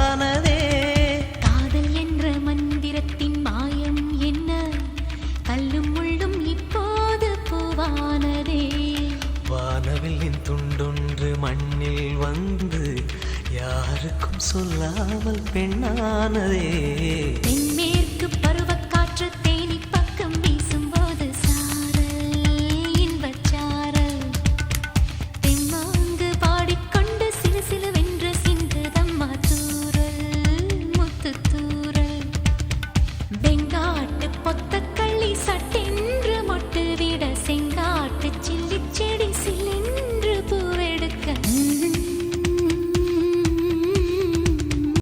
கனவானதே. காதல் என்ற மந்திரத்தின் மாயம் என்ன, கல்லும் முள்ளும் இப்போது பூவானதே. வானவில்லின் துண்டொன்று மண்ணில் வந்து யாருக்கும் சொல்லாமல் பெண்ணானதே. தென்மேற்கு பருவக்காற்று தேன்